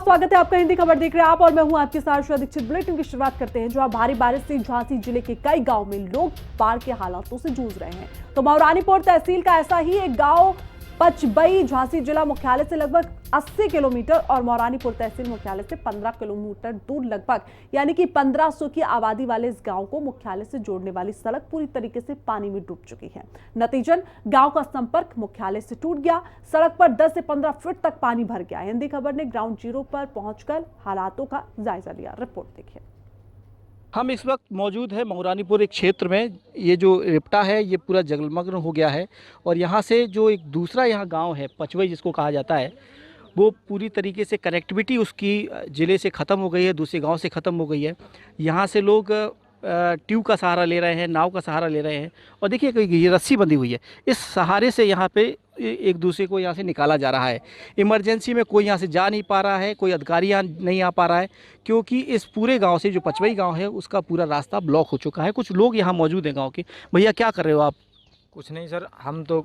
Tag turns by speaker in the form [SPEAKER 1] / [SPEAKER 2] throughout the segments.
[SPEAKER 1] स्वागत है आपका हिंदी खबर देख रहे हैं आप और मैं हूं आपके साथ श्रेया दीक्षित। बुलेटिन की शुरुआत करते हैं। जहां भारी बारिश से झांसी जिले के कई गांव में लोग बाढ़ के हालातों से जूझ रहे हैं, तो मऊरानीपुर तहसील का ऐसा ही एक गांव पचबई झांसी जिला मुख्यालय से लगभग 80 किलोमीटर और मऊरानीपुर तहसील मुख्यालय से 15 किलोमीटर दूर लगभग यानी कि 1500 की आबादी वाले इस गांव को मुख्यालय से जोड़ने वाली सड़क पूरी तरीके से पानी में डूब चुकी है। नतीजन गांव का संपर्क मुख्यालय से टूट गया। सड़क पर 10 से 15 फीट तक पानी भर गया। हिंदी खबर ने ग्राउंड जीरो पर पहुंचकर हालातों का जायजा लिया। रिपोर्ट देखिए।
[SPEAKER 2] हम इस वक्त मौजूद है मऊरानीपुर एक क्षेत्र में। ये जो रिपटा है ये पूरा जलमग्न हो गया है और यहाँ से जो एक दूसरा यहाँ गांव है पचवई जिसको कहा जाता है, वो पूरी तरीके से कनेक्टिविटी उसकी ज़िले से ख़त्म हो गई है, दूसरे गांव से ख़त्म हो गई है। यहाँ से लोग ट्यूब का सहारा ले रहे हैं, नाव का सहारा ले रहे हैं और देखिए ये रस्सी बंधी हुई है, इस सहारे से यहाँ पे एक दूसरे को यहाँ से निकाला जा रहा है। इमरजेंसी में कोई यहाँ से जा नहीं पा रहा है, कोई अधिकारी यहाँ नहीं आ पा रहा है क्योंकि इस पूरे गांव से जो पचवई गांव है उसका पूरा रास्ता ब्लॉक हो चुका है। कुछ लोग यहाँ मौजूद हैं गांव के। भैया क्या कर रहे हो आप?
[SPEAKER 3] कुछ नहीं सर, हम तो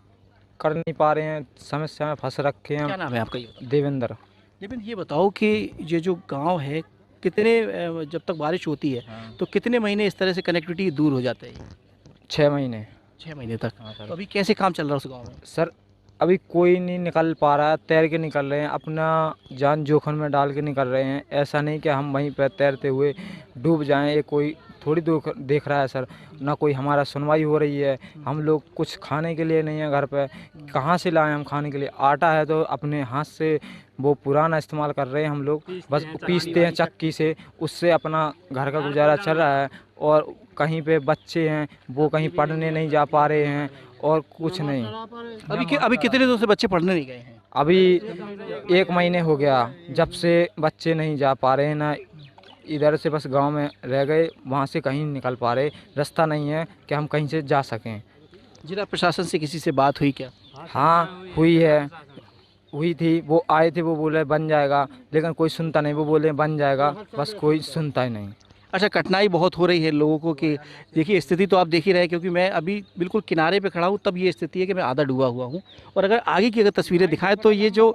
[SPEAKER 3] कर नहीं पा रहे हैं, समस्या में फंस रखे हैं।
[SPEAKER 2] क्या नाम है आपका? ये
[SPEAKER 3] देवेंद्र।
[SPEAKER 2] ये बताओ कि ये जो गाँव है कितने जब तक बारिश होती है तो कितने महीने इस तरह से कनेक्टिविटी दूर हो जाता है?
[SPEAKER 3] 6 महीने।
[SPEAKER 2] 6 महीने तक।
[SPEAKER 3] हाँ सर।
[SPEAKER 2] तो अभी कैसे काम चल रहा है उस गाँव में?
[SPEAKER 3] सर अभी कोई नहीं निकल पा रहा है, तैर के निकल रहे हैं, अपना जान जोखिम में डाल के निकल रहे हैं। ऐसा नहीं कि हम वहीं पर तैरते हुए डूब जाएं, ये कोई थोड़ी देख रहा है सर। ना कोई हमारा सुनवाई हो रही है। हम लोग कुछ खाने के लिए नहीं है घर पे, कहाँ से लाएं हम खाने के लिए? आटा है तो अपने हाथ से वो पुराना इस्तेमाल कर रहे हैं हम लोग, बस पीसते हैं चक्की से, उससे अपना घर का गुजारा चल रहा है। और कहीं पे बच्चे हैं वो कहीं पढ़ने नहीं जा पा रहे हैं और कुछ नहीं।
[SPEAKER 2] अभी कितने दिनों से बच्चे पढ़ने नहीं गए हैं?
[SPEAKER 3] अभी 1 महीने हो गया जब से बच्चे नहीं जा पा रहे हैं, ना इधर से बस गांव में रह गए, वहां से कहीं निकल पा रहे। रास्ता नहीं है कि हम कहीं से जा सकें।
[SPEAKER 2] जिला प्रशासन से किसी से बात हुई क्या?
[SPEAKER 3] हाँ हुई थी, वो आए थे, वो बोले बन जाएगा, लेकिन कोई सुनता नहीं। वो बोले बन जाएगा, बस कोई सुनता ही नहीं।
[SPEAKER 2] अच्छा, कठिनाई बहुत हो रही है लोगों को कि देखिए स्थिति तो आप देख ही रहे हैं, क्योंकि मैं अभी बिल्कुल किनारे पे खड़ा हूँ, तब ये स्थिति है कि मैं आधा डूबा हुआ हूँ। और अगर आगे की तस्वीरें दिखाएं तो ये जो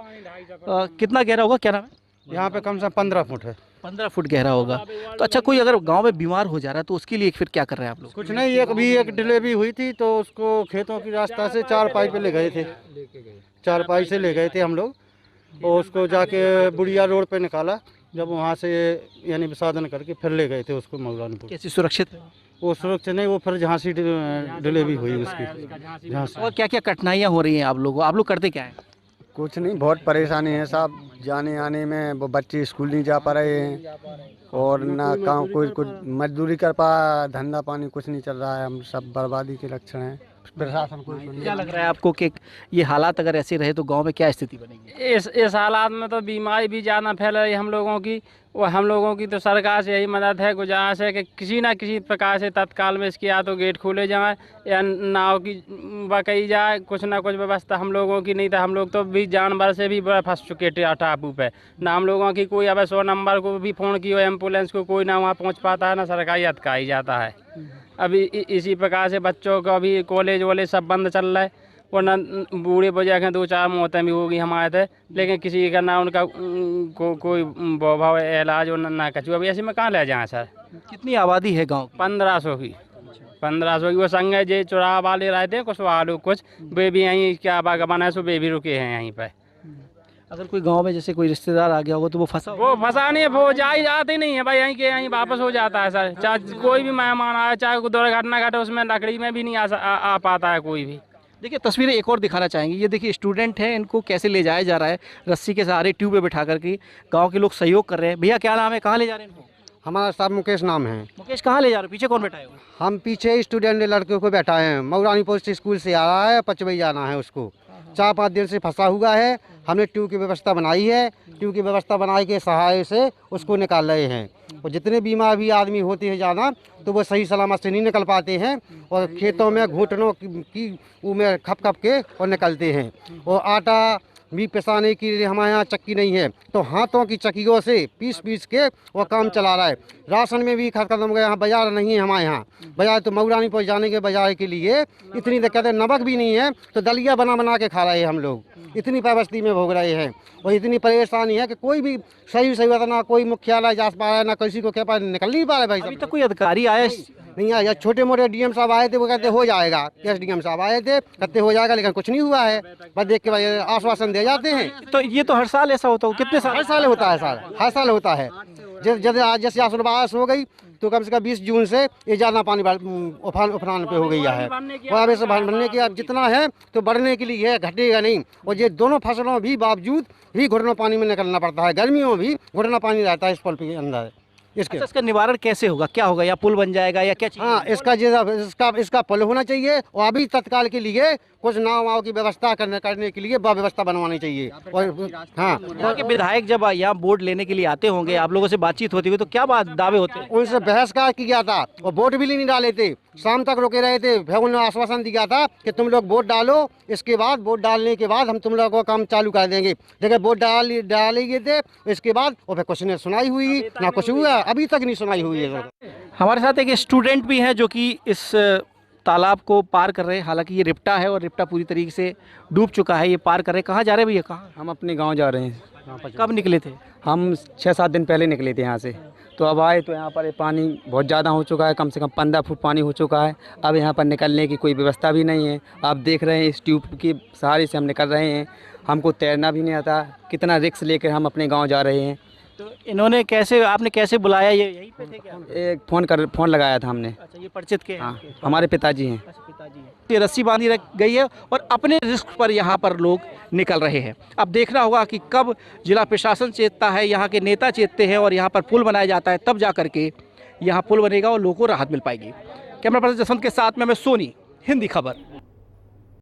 [SPEAKER 2] कितना गहरा होगा, क्या नाम है?
[SPEAKER 4] यहाँ पे कम से कम 15 फुट है।
[SPEAKER 2] 15 फुट गहरा होगा। तो अच्छा, कोई अगर गांव में बीमार हो जा रहा है तो उसके लिए फिर क्या कर रहे हैं आप लोग?
[SPEAKER 4] कुछ नहीं, एक डिलीवरी हुई थी तो उसको खेतों की रास्ता से 4 पाई पे ले गए थे। 4 पाई से ले गए थे हम लोग और उसको जाके बुढ़िया रोड पे निकाला। जब वहाँ से यानी विसाधन करके फिर ले गए थे उसको मऊरानीपुर।
[SPEAKER 2] कैसे सुरक्षित है?
[SPEAKER 4] वो सुरक्षित नहीं, वो फिर झांसी डिलीवरी हुई उसकी झांसी।
[SPEAKER 2] और क्या क्या कठिनाइयाँ हो रही हैं आप लोगों? आप लोग करते क्या हैं?
[SPEAKER 5] कुछ नहीं, बहुत परेशानी है साहब, जाने आने में। वो बच्चे स्कूल नहीं जा पा रहे हैं और ना काम, कोई कुछ मजदूरी कर पा, धंधा पानी कुछ नहीं चल रहा है। हम सब बर्बादी के लक्षण हैं। प्रशासन को
[SPEAKER 2] क्या लग रहा है आपको कि ये हालात अगर ऐसे रहे तो गांव में क्या स्थिति बनेगी?
[SPEAKER 6] इस हालात में तो बीमारी भी ज़्यादा फैल रही है हम लोगों की। और हम लोगों की तो सरकार से यही मदद है, गुजारिश है कि किसी ना किसी प्रकार से तत्काल में इसकी या तो गेट खोले जाए या नाव की बकई जाए, कुछ ना कुछ व्यवस्था हम लोगों की। नहीं तो हम लोग तो भी जानवर से भी बड़ा फंस चुके टापू पे। ना हम लोगों की कोई, अब 100 नंबर को भी फ़ोन किया, एम्बुलेंस को कोई ना वहाँ पहुँच पाता है, ना सरकारी अधिकारी जाता है। अभी इसी प्रकार से बच्चों का भी कॉलेज वॉलेज सब बंद चल रहा है। वरना बूढ़े बुजुर्ग हैं, 2-4 मौतें भी होगी हमारे थे, लेकिन किसी का ना उनका कोई भाव इलाज और ना कछु। अभी ऐसे में कहाँ ले जाएँ सर?
[SPEAKER 2] कितनी आबादी है गाँव?
[SPEAKER 6] 1500 की। 1500 की। वो संग जे चुराव वाले रहते हैं कुछ वालों, कुछ वे भी यहीं क्या बागबान है, सो वे भी रुके हैं यहीं पर।
[SPEAKER 2] अगर कोई गांव में जैसे कोई रिश्तेदार आ गया होगा तो वो
[SPEAKER 6] फंसा नहीं है, वो जाते नहीं है भाई, यहीं के यहीं वापस हो जाता है सर। चाहे कोई भी मेहमान आए, चाहे कोई दुर्घटना घटे, उसमें लकड़ी में भी नहीं आ पाता है कोई भी।
[SPEAKER 2] देखिए तस्वीरें एक और दिखाना चाहेंगे। ये देखिए स्टूडेंट हैं, इनको कैसे ले जाया जा रहा है, रस्सी के सहारे ट्यूब पे बिठा करके। गांव के लोग सहयोग कर रहे हैं। भैया क्या नाम है, कहाँ ले जा रहे हैं इनको?
[SPEAKER 4] हमारा साहब मुकेश नाम है।
[SPEAKER 2] मुकेश, कहाँ ले जा रहे हो? पीछे कौन बैठा है?
[SPEAKER 4] हम पीछे स्टूडेंट लड़के को बैठाए हैं। मऊरानीपुर से स्कूल से आ रहा है, पचवई जाना है उसको। 4-5 दिन से फंसा हुआ है। हमने ट्यूब की व्यवस्था बनाई है। ट्यूब की व्यवस्था बनाई के सहारे से उसको निकाल रहे हैं। और जितने बीमार भी आदमी होते हैं ज़्यादा, तो वो सही सलामत से नहीं निकल पाते हैं और खेतों में घुटनों की में खप के और निकलते हैं। और आटा भी पिसाने की हमारे यहाँ चक्की नहीं है, तो हाथों की चक्कियों से पीस पीस के वो काम चला रहा है। राशन में भी खत्म हो गया, यहाँ बाजार नहीं है हमारे यहाँ। बाजार तो मऊरानीपुर जाने के बाजार के लिए इतनी दिक्कत है, नमक भी नहीं है तो दलिया बना बना के खा रहे हैं हम लोग, इतनी पाबस्ती में भोग रहे हैं। और इतनी परेशानी है कि कोई भी सही बात ना कोई मुख्यालय जा पा रहा है, ना किसी को कह पा निकल नहीं पा रहा है भाई
[SPEAKER 2] अभी
[SPEAKER 4] साहब।
[SPEAKER 2] तक कोई अधिकारी आया
[SPEAKER 4] नहीं आया, छोटे मोटे डीएम साहब आए थे, वो कहते हो जाएगा। एसडीएम साहब आए थे, कहते हो जाएगा, लेकिन कुछ नहीं हुआ है। बस देख के भाई आश्वासन दे जाते हैं।
[SPEAKER 2] तो ये तो हर साल ऐसा होता हो, कितने साल?
[SPEAKER 4] हर साल होता है सर, हर साल होता है। जैसे आज जैसे आश्वासन हो गई तो कम से कम 20 जून से ये ज़्यादा पानी उफान पे हो गई है। और अब ऐसे बनने के अब जितना है तो बढ़ने के लिए घटेगा नहीं। और ये दोनों फसलों भी बावजूद भी घुटनों पानी में निकलना पड़ता है, गर्मियों भी घुटना पानी रहता है इस पुल के अंदर। इसके
[SPEAKER 2] अच्छा, इसका निवारण कैसे होगा, क्या होगा, या पुल बन जाएगा या क्या चीज़?
[SPEAKER 4] हाँ, इसका पुल होना चाहिए और अभी तत्काल के लिए कुछ नाव वाव की व्यवस्था करने के लिए व्यवस्था बनवानी चाहिए। और हाँ,
[SPEAKER 2] यहाँ के विधायक जब यहाँ वोट लेने के लिए आते होंगे, आप लोगों से बातचीत होती हुई, तो क्या बात दावे होते हैं?
[SPEAKER 4] उनसे बहस का किया था और वोट भी नहीं डाले थे, शाम तक रोके रहे थे। फिर उन्होंने आश्वासन दिया था कि तुम लोग वोट डालो, इसके बाद वोट डालने के बाद हम तुम लोगों को काम चालू कर देंगे। जगह वोट डाले गए थे, इसके बाद और फिर कुछ ने सुनाई हुई ना कुछ हुआ, अभी तक नहीं सुनाई हुई है।
[SPEAKER 2] हमारे साथ एक स्टूडेंट भी हैं जो कि इस तालाब को पार कर रहे हैं। हालांकि ये रिप्टा है और रिप्टा पूरी तरीके से डूब चुका है। ये पार कर रहे हैं। कहाँ जा रहे हैं भैया, कहाँ?
[SPEAKER 7] हम अपने गांव जा रहे हैं।
[SPEAKER 2] कब निकले थे?
[SPEAKER 7] हम 6-7 दिन पहले निकले थे यहाँ से, तो अब आए तो यहाँ पर ये पानी बहुत ज़्यादा हो चुका है, कम से कम 15 फुट पानी हो चुका है। अब यहाँ पर निकलने की कोई व्यवस्था भी नहीं है। आप देख रहे हैं इस ट्यूब के सहारे से हम निकल रहे हैं। हमको तैरना भी नहीं आता, कितना रिस्क लेकर हम अपने गाँव जा रहे हैं।
[SPEAKER 2] तो इन्होंने आपने कैसे बुलाया, ये यहीं पे थे क्या?
[SPEAKER 7] एक फ़ोन लगाया था हमने।
[SPEAKER 2] अच्छा, ये परिचित के हैं?
[SPEAKER 7] हाँ, हमारे पिताजी हैं।
[SPEAKER 2] अच्छा, पिताजी हैं। ये रस्सी बांधी रख गई है और अपने रिस्क पर यहाँ पर लोग निकल रहे हैं। अब देखना होगा कि कब जिला प्रशासन चेतता है, यहाँ के नेता चेतते हैं और यहाँ पर पुल बनाया जाता है, तब जा करके यहाँ पुल बनेगा और लोगों को राहत मिल पाएगी। कैमरा पर्सन जसवंत के साथ में मैं सोनी, हिंदी खबर।